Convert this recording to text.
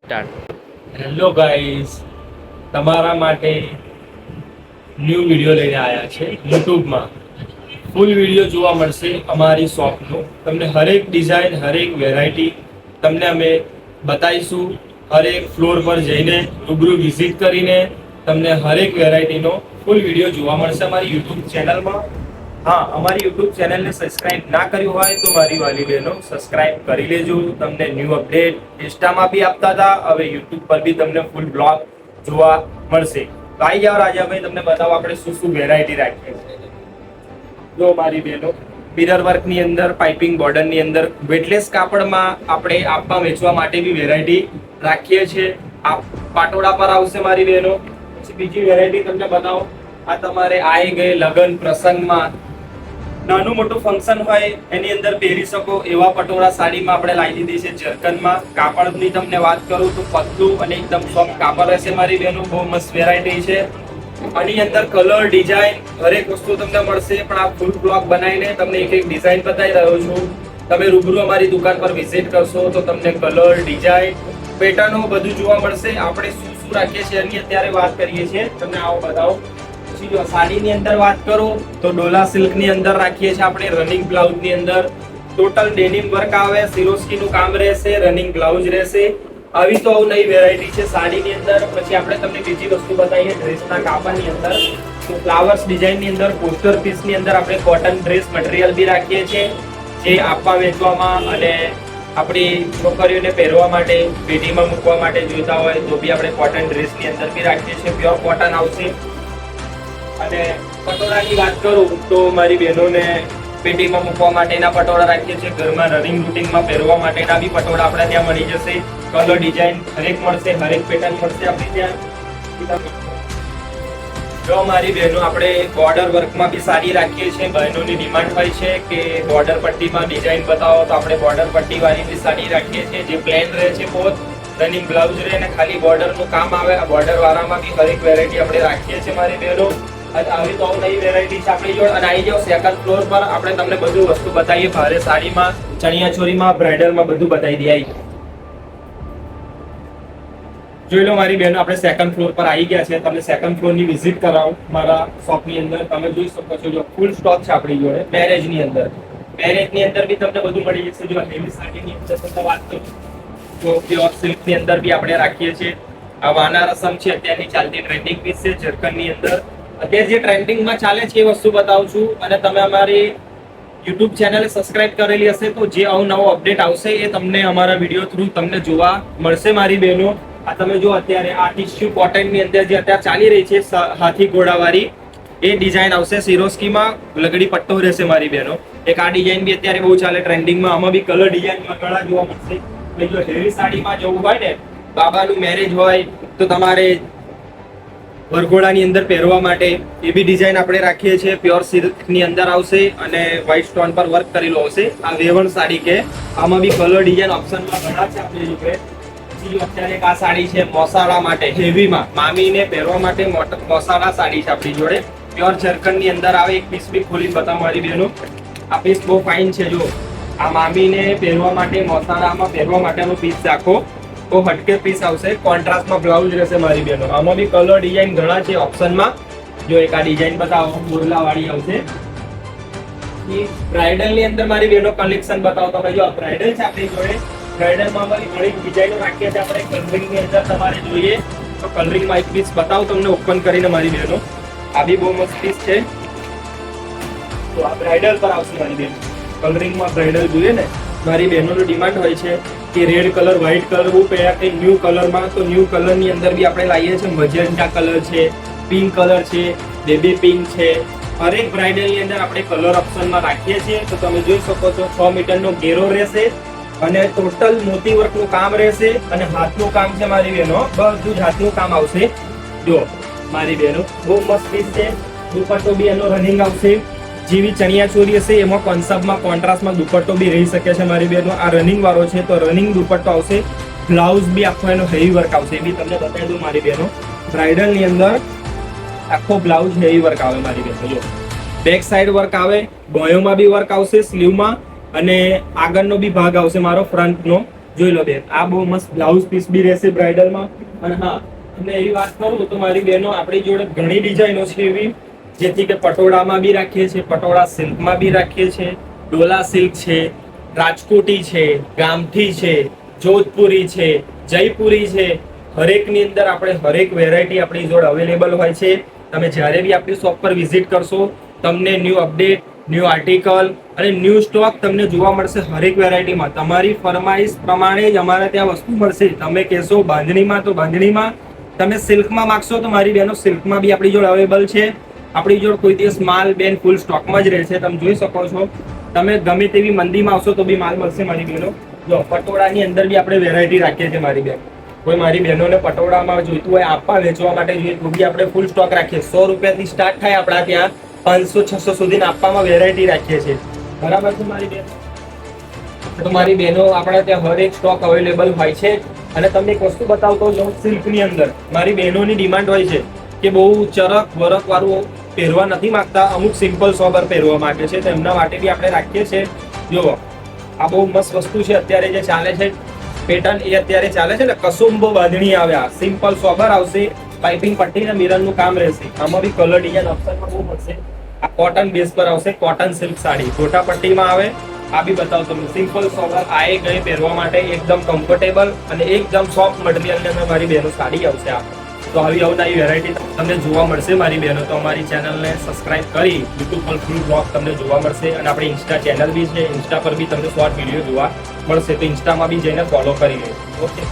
Start. Hello guys, તમારા માટે new video લઈને આવ્યા છે. યુટ્યુબમાં ફૂલ વિડીયો જોવા મળશે અમારી શોપનો. તમને હરેક ડિઝાઇન, હરેક વેરાયટી તમને અમે બતાવીશું. હરેક ફ્લોર પર જઈને રૂબરૂ વિઝિટ કરીને તમને હરેક વેરાયટીનો ફૂલ વિડીયો જોવા મળશે અમારી યુટ્યુબ ચેનલમાં. હા, અમારી યુટ્યુબ ચેનલને સબસ્ક્રાઇબ ના કર્યું હોય તો મારી વાલી બહેનો સબસ્ક્રાઇબ કરી લેજો. તમને ન્યૂ અપડેટ ઇન્સ્ટામાં બી આપતા હતા, હવે યુટ્યુબ પર બી તમને ફૂલ બ્લોગ જોવા મળશે. તો આવી જાઓ રાજાભાઈ, તમને બતાવો આપણે શું શું વેરાયટી રાખીએ છીએ. જો મારી બહેનો, મિરર વર્કની અંદર, પાઇપિંગ બોર્ડરની અંદર, વેટલેસ કાપડમાં આપણે આપવા વેચવા માટે બી વેરાયટી રાખીએ છીએ. આ પાટોળા પર આવશે મારી બહેનો. પછી બીજી વેરાયટી તમને બતાવો. આ તમારે આવી ગઈ લગ્ન પ્રસંગમાં નાનું મોટું ફંક્શન હોય એની અંદર પહેરી શકો એવા પટોળા સાડીમાં આપણે લાવી દીધી છે. જર્કનમાં કાપડની તમને વાત કરું તો પતલું અને એકદમ સોફ્ટ કાપડ રહેશે મારી બહેનો. બહુ મસ્ત વેરાયટી છે. આની અંદર કલર, ડિઝાઇન હરેક વસ્તુ તમને મળશે. પણ આ ફૂલ બ્લોક બનાવીને તમને એક એક ડિઝાઇન બતાવી રહ્યો છું. તમે રૂબરૂ અમારી દુકાન પર વિઝિટ કરશો તો તમને કલર, ડિઝાઇન, પેટર્નો બધું જોવા મળશે. આપણે શું શું રાખીએ છીએ એની અત્યારે વાત કરીએ છીએ. તમને આવો બતાવો. જો સાડીની અંદર વાત કરું તો ડોલા સિલ્કની અંદર રાખીએ છીએ આપણે. રનિંગ બ્લાઉઝની અંદર ટોટલ ડેનિમ વર્ક આવે, સિરોસ્કીનું કામ રહેશે, રનિંગ બ્લાઉઝ રહેશે. આવી તો નવી વેરાયટી છે સાડીની અંદર. પછી આપણે તમને બીજી વસ્તુ બતાવીએ ડ્રેસના કાપડની અંદર. તો ફ્લાવર્સ ડિઝાઇનની અંદર, પોસ્ટર પીસની અંદર આપણે કોટન ડ્રેસ મટીરિયલ બી રાખીએ છીએ, જે આપવા વેચવામાં અને આપણી છોકરીઓને પહેરવા માટે, પેઢીમાં મૂકવા માટે જોઈતા હોય તો બી આપણે કોટન ડ્રેસની અંદર બી રાખીએ છીએ. પ્યોર કોટન આવશે. અને પટોળાની વાત કરું તો મારી બહેનોને પેટીમાં મૂકવા માટેના પટોળા રાખીએ છીએ. ઘરમાં રનિંગ રૂટિનમાં પહેરવા માટેના બી પટોળા આપણે ત્યાં મળી જશે. કલર, ડિઝાઇન હરેક મળશે, હરેક પેટર્ન મળશે આપણે ત્યાં. જો મારી બહેનો, આપણે બોર્ડર વર્કમાં બી સાડી રાખીએ છીએ. બહેનોની ડિમાન્ડ હોય છે કે બોર્ડર પટ્ટીમાં ડિઝાઇન બતાવો તો આપણે બોર્ડર પટ્ટી વાળી બી સાડી રાખીએ છીએ, જે પ્લેન રહે છે. બહુ રનિંગ બ્લાઉઝ રહે અને ખાલી બોર્ડરનું કામ આવે. આ બોર્ડર વાળામાં બી હરેક વેરાયટી આપણે રાખીએ છીએ મારી બહેનો. અને આવી તો નવી વેરાયટી છે આપણી જોડે. અને આવી જાઓ સેકન્ડ ફ્લોર પર, આપણે તમને બધું વસ્તુ બતાવીએ. ભારે સાડીમાં, ચણિયા ચોરીમાં, બ્રાઇડલમાં બધું બતાવી દઈએ. જોઈ લો મારી બહેનો, આપણે સેકન્ડ ફ્લોર પર આવી ગયા છે. તમને સેકન્ડ ફ્લોરની વિઝિટ કરાવું મારા શોપની અંદર. તમે જોઈ શકો છો, જો ફૂલ સ્ટોક છે આપણી જોડે. મેરેજની અંદર, મેરેજની અંદર બી તમને બધું મળી જશે. જો હેવી સાડીની અંદર તમને વાત કરું તો પ્યોર સિલ્કની અંદર બી આપણે રાખીએ છીએ. આ વાના રસમ છે, અત્યારની ચાલતી ટ્રેન્ડિંગ પીસ છે. જર્કનની અંદર અત્યારે જે ટ્રેન્ડિંગમાં ચાલે છે એ વસ્તુ બતાવું છું. અને તમે અમારી યુટ્યુબ ચેનલ સબસ્ક્રાઇબ કરેલી હશે તો જે નવો અપડેટ આવશે એ તમને અમારા વિડીયો થ્રુ તમને જોવા મળશે મારી બહેનો. આ તમે જો અત્યારે આ ટિશ્યુ કોટનની અંદર જે અત્યારે ચાલી રહી છે હાથી ઘોડાવાળી, એ ડિઝાઇન આવશે. સિરોસ્કીમાં લગડી પટ્ટો રહેશે મારી બહેનો. એક આ ડિઝાઇન બી અત્યારે બહુ ચાલે ટ્રેન્ડિંગમાં. આમાં બી કલર ડિઝાઇનમાં ઘણા જોવા મળશે. જો હેવી સાડીમાં જવું હોય ને, બાબાનું મેરેજ હોય તો તમારે વરઘોડાની અંદર પહેરવા માટે એ બી ડિઝાઇન આપણે રાખીએ છીએ. પ્યોર સિલ્કની અંદર આવશે અને વ્હાઇટ સ્ટોન પર વર્ક કરેલું આવશે. આ વેવણ સાડી કે આમાં બી કલર ડિઝાઇન ઓપ્શનમાં ઘણા છે આપણી જોડે. અત્યારે એક આ સાડી છે મોસાળા માટે, હેવીમાં મામીને પહેરવા માટે મોસાળા સાડી છે આપણી જોડે. પ્યોર જર્કનની અંદર આવે. એક પીસ બી ખોલી બતાવો મારી બહેનો. આ પીસ બહુ ફાઇન છે. જો આ મામીને પહેરવા માટે, મોસાળામાં પહેરવા માટેનો પીસ રાખો તો હટકે પીસ આવશે. કોન્ટ્રાસ્ટમાં બ્લાઉઝ રહેશે મારી બહેનો. આમાં બી કલર ડિઝાઇન ઘણા છે ઓપ્શનમાં. જો એક આ ડિઝાઇન બતાવો, બોરલા વાળી આવશે. બ્રાઇડલ ની અંદર મારી બહેનો કલેક્શન બતાવો. તમે જો બ્રાઇડલ છે આપણી જોડે. બ્રાઇડલમાં અમારી ઘણી ડિઝાઇનો રાખીએ છીએ આપણે. કલરિંગ ની અંદર તમારે જોઈએ તો કલરિંગમાં એક પીસ બતાવો તમને ઓપન કરીને મારી બહેનો. આ બી બહુ મસ્ત પીસ છે. તો આ બ્રાઇડલ પર આવશે મારી બહેનો. કલરિંગમાં બ્રાઇડલ જોઈએ ને, મારી બહેનોનું ડિમાન્ડ હોય છે કે રેડ કલર, વ્હાઇટ કલર બહુ પહેલા કંઈ ન્યૂ કલરમાં. તો ન્યૂ કલરની અંદર બી આપણે લાવીએ છીએ. મજેન્ટા કલર છે, પિંક કલર છે, બેબી પિંક છે. હરેક બ્રાઇડલની અંદર આપણે કલર ઓપ્શનમાં રાખીએ છીએ. તો તમે જોઈ શકો છો 6 મીટરનો ઘેરો રહેશે અને ટોટલ મોતી વર્કનું કામ રહેશે. અને હાથનું કામ છે મારી બહેનો, બધું જ હાથનું કામ આવશે. જો મારી બહેનો, બહુ મસ્ત પીસ છે. દુપટ્ટો બી એનો રનિંગ આવશે. જેવી ચણિયા ચોરી હશે એમાં કોન્સેપ્ટમાં, કોન્ટ્રાસ્ટમાં દુપટ્ટો બી રહી શકે છે મારી બહેનો. આ રનિંગ વાળો છે તો રનિંગ દુપટ્ટો આવશે. બ્લાઉઝ બી આખો એનો હેવી વર્ક આવશે. એ બી તમને બતાવી દઉં મારી બહેનો. બ્રાઇડલ ની અંદર આખો બ્લાઉઝ હેવી વર્ક આવે મારી બહેનો. જો બેક સાઈડ વર્ક આવે, બોયોમાં બી વર્ક આવશે, સ્લીવમાં, અને આગળનો બી ભાગ આવશે મારો ફ્રન્ટનો. જોઈ લો બેન, આ બહુ મસ્ત બ્લાઉઝ પીસ બી રહેશે બ્રાઇડલમાં. અને હા, તમને એવી વાત કરું તો મારી બહેનો આપણી જોડે ઘણી ડિઝાઇનો છે એવી, જેથી કે પટોળામાં બી રાખીએ છીએ, પટોળા સિલ્કમાં બી રાખીએ છીએ, ડોલા સિલ્ક છે, રાજકોટી છે, ગામઠી છે, જોધપુરી છે, જયપુરી છે. હરેકની અંદર આપણે હરેક વેરાયટી આપણી જોડે અવેલેબલ હોય છે. તમે જ્યારે બી આપણી શોપ પર વિઝિટ કરશો, તમને ન્યૂ અપડેટ, ન્યૂ આર્ટિકલ અને ન્યૂ સ્ટોક તમને જોવા મળશે હરેક વેરાયટીમાં. તમારી ફરમાઈશ પ્રમાણે જ અમારે ત્યાં વસ્તુ મળશે. તમે કહેશો બાંધણીમાં તો બાંધણીમાં, તમે સિલ્કમાં માગશો તો મારી બહેનો સિલ્કમાં બી આપણી જોડે અવેલેબલ છે. આપણી જોડે કોઈ દિવસ માલ બેન ફૂલ સ્ટોકમાં જ રહેશે. તમે જોઈ શકો છો, તમે ગમે તેવી મંદીમાં આવશો તો બી માલ મળશે મારી બહેનો. જો પટોળાની અંદર બી આપણે વેરાયટી રાખીએ છીએ મારી બહેન. કોઈ મારી બહેનોને પટોળામાં જોઈતું હોય, આપવા વેચવા માટે જોઈએ તો બી આપણે ફૂલ સ્ટોક રાખીએ. 100 રૂપિયાથી સ્ટાર્ટ થાય આપણા ત્યાં, 500-600 સુધી આપવામાં વેરાયટી રાખીએ છીએ. બરાબર છે મારી બહેન? તો મારી બહેનો આપણા ત્યાં હરેક સ્ટોક અવેલેબલ હોય છે. અને તમને એક વસ્તુ બતાવતો જાઉં, સિલ્કની અંદર મારી બહેનોની ડિમાન્ડ હોય છે કે બહુ ચરક વરક વાળું પહેરવા નથી માંગતા, અમુક સિમ્પલ સોબર પહેરવા માંગે છે, તો એમના માટે બી આપણે રાખીએ છીએ. જુઓ, આ બહુ મસ્ત વસ્તુ છે. અત્યારે જે ચાલે છે પેટર્ન, એ અત્યારે ચાલે છે ને, કસુંબો બાંધણી આવ્યા, સિમ્પલ સોબર આવશે, પાઇપિંગ પટ્ટી અને મિરરનું કામ રહેશે. આમાં બી કલર ડિઝાઇન ઓપ્શનમાં બહુ મળશે. આ કોટન બેઝ પર આવશે, કોટન સિલ્ક સાડી ગોટા પટ્ટીમાં આવે. આ બી બતાવો તમને, સિમ્પલ સોબર, આ એ ગઈ પહેરવા માટે એકદમ કમ્ફર્ટેબલ અને એકદમ સોફ્ટ મટીરિયલની અંદર મારી બહેનો સાડી આવશે. આ તો આવી અવનવી વેરાયટી તમને જોવા મળશે મારી બહેનો. તો અમારી ચેનલને સબસ્ક્રાઇબ કરી યુટ્યુબ પર ફૂલ બ્લોગ તમને જોવા મળશે. અને આપણી ઇન્સ્ટા ચેનલ બી છે, ઇન્સ્ટા પર બી તમને શોર્ટ વિડીયો જોવા મળશે. તો ઇન્સ્ટામાં બી જઈને ફોલો કરી લેજો. ઓકે.